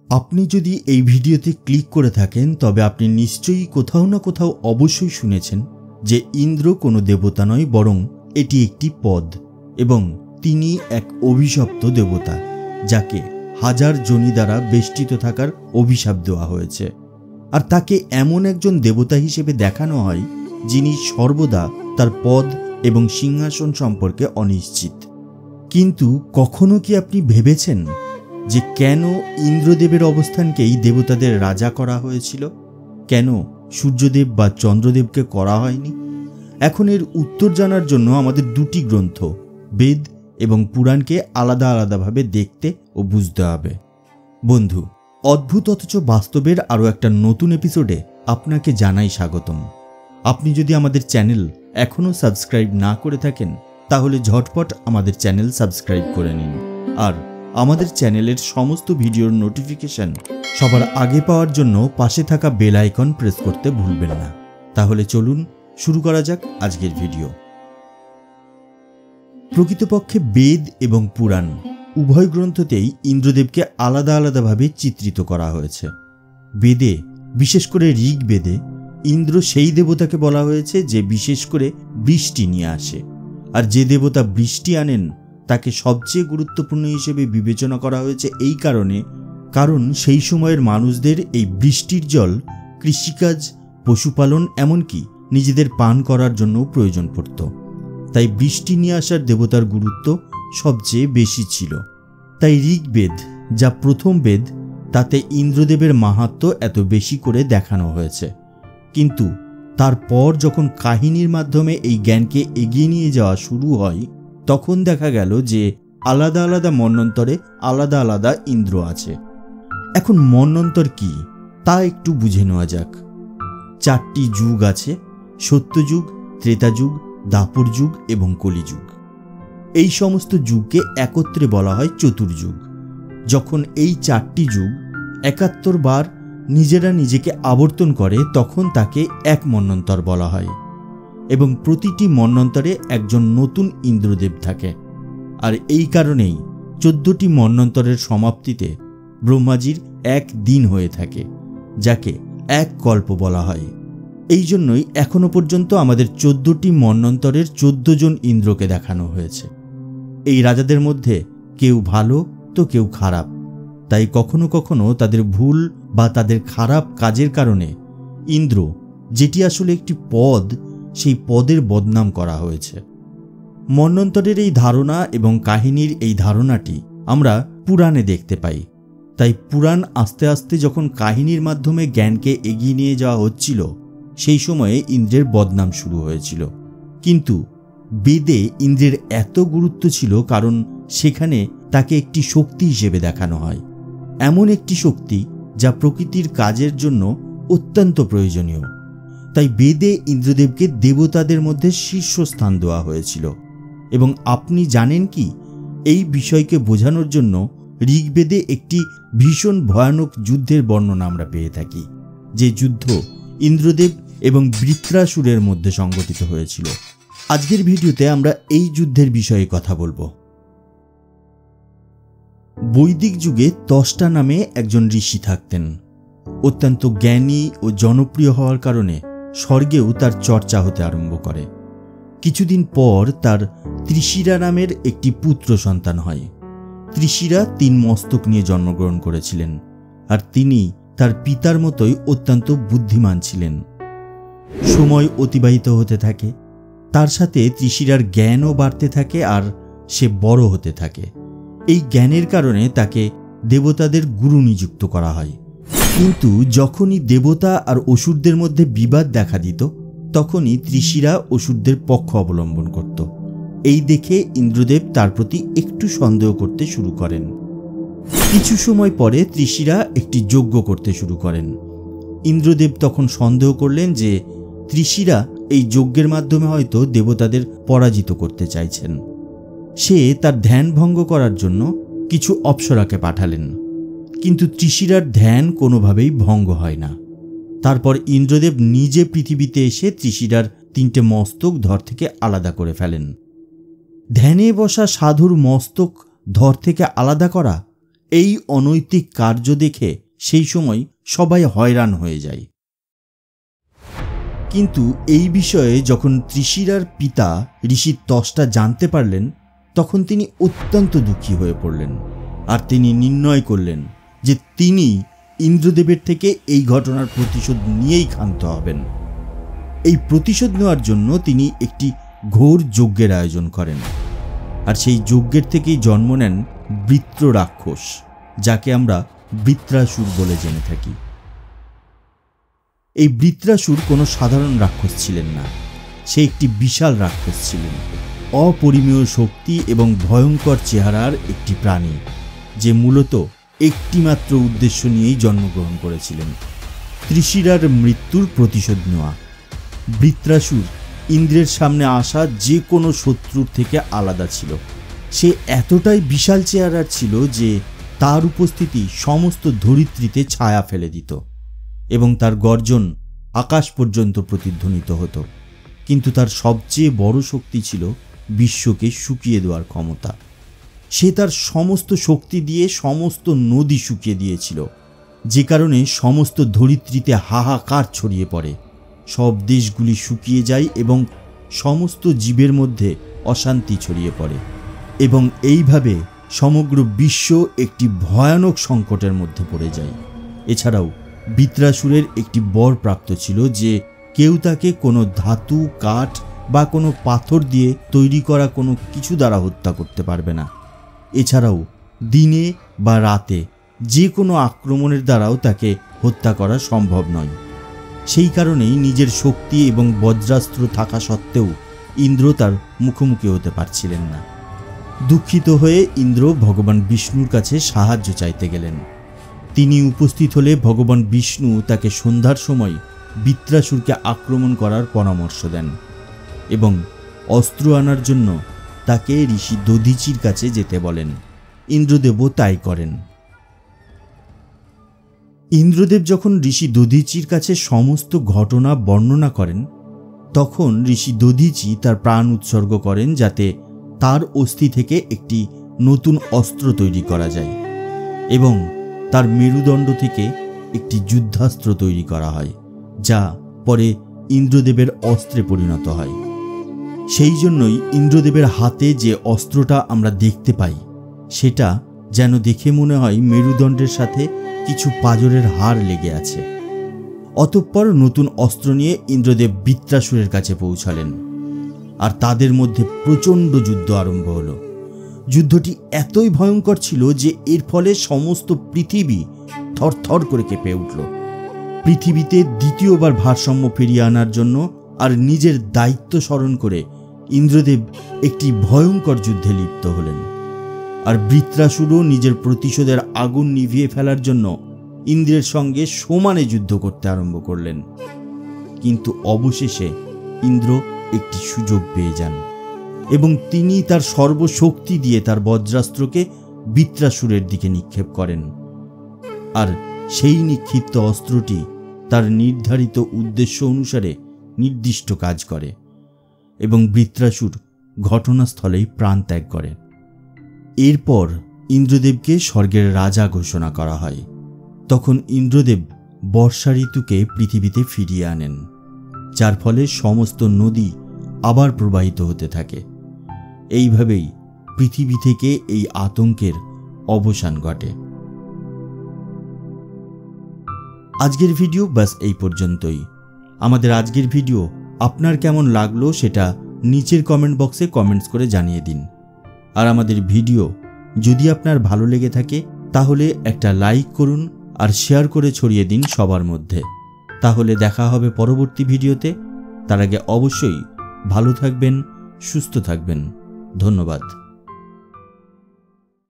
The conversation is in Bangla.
আপনি যদি এই ভিডিওতে ক্লিক করে থাকেন তবে আপনি নিশ্চয়ই কোথাও না কোথাও অবশ্যই শুনেছেন যে ইন্দ্র কোনো দেবতা নয়, বরং এটি একটি পদ এবং তিনি এক অভিশপ্ত দেবতা, যাকে হাজার যোনি দ্বারা বেষ্টিত থাকার অভিশাপ দেওয়া হয়েছে। আর তাকে এমন একজন দেবতা হিসেবে দেখানো হয় যিনি সর্বদা তার পদ এবং সিংহাসন সম্পর্কে অনিশ্চিত। কিন্তু কখনো কি আপনি ভেবেছেন যে কেন ইন্দ্রদেবের অবস্থানকেই দেবতাদের রাজা করা হয়েছিল? কেন সূর্যদেব বা চন্দ্রদেবকে করা হয়নি? এখন এর উত্তর জানার জন্য আমাদের দুটি গ্রন্থ, বেদ এবং পুরাণকে আলাদা আলাদাভাবে দেখতে ও বুঝতে হবে। বন্ধু, অদ্ভুত অথচ বাস্তবের আরও একটা নতুন এপিসোডে আপনাকে জানাই স্বাগতম। আপনি যদি আমাদের চ্যানেল এখনও সাবস্ক্রাইব না করে থাকেন তাহলে ঝটপট আমাদের চ্যানেল সাবস্ক্রাইব করে নিন, আর আমাদের চ্যানেলের সমস্ত ভিডিওর নোটিফিকেশন সবার আগে পাওয়ার জন্য পাশে থাকা বেল আইকন প্রেস করতে ভুলবেন না। তাহলে চলুন শুরু করা যাক আজকের ভিডিও। প্রকৃতপক্ষে বেদ এবং পুরাণ উভয় গ্রন্থতেই ইন্দ্রদেবকে আলাদা আলাদাভাবে চিত্রিত করা হয়েছে। বেদে, বিশেষ করে ঋগ্বেদে, ইন্দ্র সেই দেবতাকে বলা হয়েছে যে বিশেষ করে বৃষ্টি নিয়ে আসে, আর যে দেবতা বৃষ্টি আনেন তাকে সবচেয়ে গুরুত্বপূর্ণ হিসেবে বিবেচনা করা হয়েছে এই কারণ সেই সময়ের মানুষদের এই বৃষ্টির জল কৃষিকাজ, পশুপালন, এমনকি নিজেদের পান করার জন্য প্রয়োজন পড়ত। তাই বৃষ্টি নিয়ে আসার দেবতার গুরুত্ব সবচেয়ে বেশি ছিল। তাই ঋগ্বেদ, যা প্রথম বেদ, তাতে ইন্দ্রদেবের মাহাত্ম্য এত বেশি করে দেখানো হয়েছে। কিন্তু তারপর যখন কাহিনীর মাধ্যমে এই জ্ঞানকে এগিয়ে নিয়ে যাওয়া শুরু হয়, তখন দেখা গেল যে আলাদা আলাদা মন্বন্তরে আলাদা আলাদা ইন্দ্র আছে। এখন মন্বন্তর কি তা একটু বুঝে নেওয়া যাক। 4টি যুগ আছে: সত্যযুগ, ত্রেতাযুগ, দাপর যুগ এবং কলিযুগ। এই সমস্ত যুগকে একত্রে বলা হয় চতুর্যুগ। যখন এই 4টি যুগ 71 বার নিজেরা নিজেকে আবর্তন করে তখন তাকে এক মন্বন্তর বলা হয়, এবং প্রতিটি মন্বন্তরে একজন নতুন ইন্দ্রদেব থাকে। আর এই কারণেই 14টি মন্বন্তরের সমাপ্তিতে ব্রহ্মাজির এক দিন হয়ে থাকে, যাকে এক কল্প বলা হয়। এই জন্যই এখনো পর্যন্ত আমাদের 14টি মন্বন্তরের 14 জন ইন্দ্রকে দেখানো হয়েছে। এই রাজাদের মধ্যে কেউ ভালো তো কেউ খারাপ, তাই কখনো কখনো তাদের ভুল বা তাদের খারাপ কাজের কারণে ইন্দ্র, যেটি আসলে একটি পদ, সেই পদের বদনাম করা হয়েছে। মন্বন্তরের এই ধারণা এবং কাহিনীর এই ধারণাটি আমরা পুরাণে দেখতে পাই। তাই পুরাণ আস্তে আস্তে যখন কাহিনীর মাধ্যমে জ্ঞানকে এগিয়ে নিয়ে যাওয়া হচ্ছিল, সেই সময়ে ইন্দ্রের বদনাম শুরু হয়েছিল। কিন্তু বেদে ইন্দ্রের এত গুরুত্ব ছিল কারণ সেখানে তাকে একটি শক্তি হিসেবে দেখানো হয়, এমন একটি শক্তি যা প্রকৃতির কাজের জন্য অত্যন্ত প্রয়োজনীয়। তাই বেদে ইন্দ্রদেবকে দেবতাদের মধ্যে শীর্ষস্থান দেওয়া হয়েছিল। এবং আপনি জানেন কি, এই বিষয়কে বোঝানোর জন্য ঋগ্বেদে একটি ভীষণ ভয়ানক যুদ্ধের বর্ণনা আমরা পেয়ে থাকি, যে যুদ্ধ ইন্দ্রদেব এবং বৃত্রাসুরের মধ্যে সংঘটিত হয়েছিল। আজকের ভিডিওতে আমরা এই যুদ্ধের বিষয়ে কথা বলবো। বৈদিক যুগে ত্বষ্টা নামে একজন ঋষি থাকতেন। অত্যন্ত জ্ঞানী ও জনপ্রিয় হওয়ার কারণে স্বর্গেও তার চর্চা হতে আরম্ভ করে। কিছুদিন পর তার ত্রিশিরা নামের একটি পুত্র সন্তান হয়। ত্রিশিরা 3 মস্তক নিয়ে জন্মগ্রহণ করেছিলেন, আর তিনি তার পিতার মতোই অত্যন্ত বুদ্ধিমান ছিলেন। সময় অতিবাহিত হতে থাকে, তার সাথে ত্রিশিরার জ্ঞানও বাড়তে থাকে, আর সে বড় হতে থাকে। এই জ্ঞানের কারণে তাকে দেবতাদের গুরু নিযুক্ত করা হয়। কিন্তু যখনই দেবতা আর অসুরদের মধ্যে বিবাদ দেখা দিত, তখনই ত্রিশিরা অসুরদের পক্ষ অবলম্বন করত। এই দেখে ইন্দ্রদেব তার প্রতি একটু সন্দেহ করতে শুরু করেন। কিছু সময় পরে ত্রিশিরা একটি যজ্ঞ করতে শুরু করেন। ইন্দ্রদেব তখন সন্দেহ করলেন যে ত্রিশিরা এই যজ্ঞের মাধ্যমে হয়তো দেবতাদের পরাজিত করতে চাইছেন। সে তার ধ্যান ভঙ্গ করার জন্য কিছু অপ্সরাকে পাঠালেন, কিন্তু ত্রিশিরার ধ্যান কোনোভাবেই ভঙ্গ হয় না। তারপর ইন্দ্রদেব নিজে পৃথিবীতে এসে ত্রিশিরার 3টে মস্তক ধর থেকে আলাদা করে ফেলেন। ধ্যানে বসা সাধুর মস্তক ধর থেকে আলাদা করা এই অনৈতিক কার্য দেখে সেই সময় সবাই হয়রান হয়ে যায়। কিন্তু এই বিষয়ে যখন ত্রিশিরার পিতা ঋষি ত্বষ্টা জানতে পারলেন, তখন তিনি অত্যন্ত দুঃখী হয়ে পড়লেন। আর তিনি নির্ণয় করলেন যে তিনি ইন্দ্রদেবের থেকে এই ঘটনার প্রতিশোধ নিয়েই ক্ষান্ত হবেন। এই প্রতিশোধ নেওয়ার জন্য তিনি একটি ঘোর যজ্ঞের আয়োজন করেন। আর সেই যজ্ঞের থেকেই জন্ম নেন বৃত্র রাক্ষস, যাকে আমরা বৃত্রাসুর বলে জেনে থাকি। এই বৃত্রাসুর কোনো সাধারণ রাক্ষস ছিলেন না, সে একটি বিশাল রাক্ষস ছিলেন, অপরিমেয় শক্তি এবং ভয়ঙ্কর চেহারার একটি প্রাণী, যে মূলত একটিমাত্র উদ্দেশ্য নিয়েই জন্মগ্রহণ করেছিলেন, ত্রিশিরার মৃত্যুর প্রতিশোধ নেওয়া। বৃত্রাসুর ইন্দ্রের সামনে আসা যে কোনো শত্রুর থেকে আলাদা ছিল। সে এতটাই বিশাল চেহারার ছিল যে তার উপস্থিতি সমস্ত ধরিত্রীতে ছায়া ফেলে দিত এবং তার গর্জন আকাশ পর্যন্ত প্রতিধ্বনিত হতো। কিন্তু তার সবচেয়ে বড় শক্তি ছিল বিশ্বকে শুকিয়ে দেওয়ার ক্ষমতা। সে তার সমস্ত শক্তি দিয়ে সমস্ত নদী শুকিয়ে দিয়েছিল, যে কারণে সমস্ত ধরিত্রীতে হাহাকার ছড়িয়ে পড়ে। সব দেশগুলি শুকিয়ে যায় এবং সমস্ত জীবের মধ্যে অশান্তি ছড়িয়ে পড়ে, এবং এইভাবে সমগ্র বিশ্ব একটি ভয়ানক সংকটের মধ্যে পড়ে যায়। এছাড়াও বৃত্রাসুরের একটি বর প্রাপ্ত ছিল যে কেউ তাকে কোনো ধাতু, কাঠ বা কোনো পাথর দিয়ে তৈরি করা কোনো কিছু দ্বারা হত্যা করতে পারবে না। এছাড়াও দিনে বা রাতে যে কোনো আক্রমণের দ্বারাও তাকে হত্যা করা সম্ভব নয়। সেই কারণেই নিজের শক্তি এবং বজ্রাস্ত্র থাকা সত্ত্বেও ইন্দ্র তার মুখোমুখি হতে পারছিলেন না। দুঃখিত হয়ে ইন্দ্র ভগবান বিষ্ণুর কাছে সাহায্য চাইতে গেলেন। তিনি উপস্থিত হলে ভগবান বিষ্ণু তাকে সন্ধ্যার সময় বৃত্রাসুরকে আক্রমণ করার পরামর্শ দেন এবং অস্ত্র আনার জন্য তাকে ঋষি দধিচির কাছে যেতে বলেন। ইন্দ্রদেবও তাই করেন। ইন্দ্রদেব যখন ঋষি দধিচির কাছে সমস্ত ঘটনা বর্ণনা করেন, তখন ঋষি দধিচি তার প্রাণ উৎসর্গ করেন যাতে তার অস্থি থেকে একটি নতুন অস্ত্র তৈরি করা যায় এবং তার মেরুদণ্ড থেকে একটি যুদ্ধাস্ত্র তৈরি করা হয়, যা পরে ইন্দ্রদেবের অস্ত্রে পরিণত হয়। সেই জন্যই ইন্দ্রদেবের হাতে যে অস্ত্রটা আমরা দেখতে পাই, সেটা যেন দেখে মনে হয় মেরুদণ্ডের সাথে কিছু পাঁজরের হাড় লেগে আছে। অতঃপর নতুন অস্ত্র নিয়ে ইন্দ্রদেব বৃত্রাসুরের কাছে পৌঁছালেন, আর তাদের মধ্যে প্রচণ্ড যুদ্ধ আরম্ভ হলো। যুদ্ধটি এতই ভয়ঙ্কর ছিল যে এর ফলে সমস্ত পৃথিবী থরথর করে কেঁপে উঠল। পৃথিবীতে দ্বিতীয়বার ভারসাম্য ফিরিয়ে আনার জন্য আর নিজের দায়িত্ব স্মরণ করে ইন্দ্রদেব একটি ভয়ঙ্কর যুদ্ধে লিপ্ত হলেন। আর বৃত্রাসুরও নিজের প্রতিশোধের আগুন নিভিয়ে ফেলার জন্য ইন্দ্রের সঙ্গে সমানে যুদ্ধ করতে আরম্ভ করলেন। কিন্তু অবশেষে ইন্দ্র একটি সুযোগ পেয়ে যান এবং তিনি তার সর্বশক্তি দিয়ে তার বজ্রাস্ত্রকে বৃত্রাসুরের দিকে নিক্ষেপ করেন। আর সেই নিক্ষিপ্ত অস্ত্রটি তার নির্ধারিত উদ্দেশ্য অনুসারে নির্দিষ্ট কাজ করে এবং বৃত্রাসুর ঘটনাস্থলেই প্রাণ ত্যাগ করে। এরপর ইন্দ্রদেবকে স্বর্গের রাজা ঘোষণা করা হয়। তখন ইন্দ্রদেব বর্ষা ঋতুকে পৃথিবীতে ফিরিয়ে আনেন, যার ফলে সমস্ত নদী আবার প্রবাহিত হতে থাকে। এইভাবেই পৃথিবী থেকে এই আতঙ্কের অবসান ঘটে। আজকের ভিডিও বাস এই পর্যন্তই। আমাদের আজকের ভিডিও আপনার কেমন লাগলো সেটা নিচের কমেন্ট বক্সে কমেন্টস করে জানিয়ে দিন। আর আমাদের ভিডিও যদি আপনার ভালো লেগে থাকে তাহলে একটা লাইক করুন আর শেয়ার করে ছড়িয়ে দিন সবার মধ্যে। তাহলে দেখা হবে পরবর্তী ভিডিওতে। তার আগে অবশ্যই ভালো থাকবেন, সুস্থ থাকবেন। ধন্যবাদ।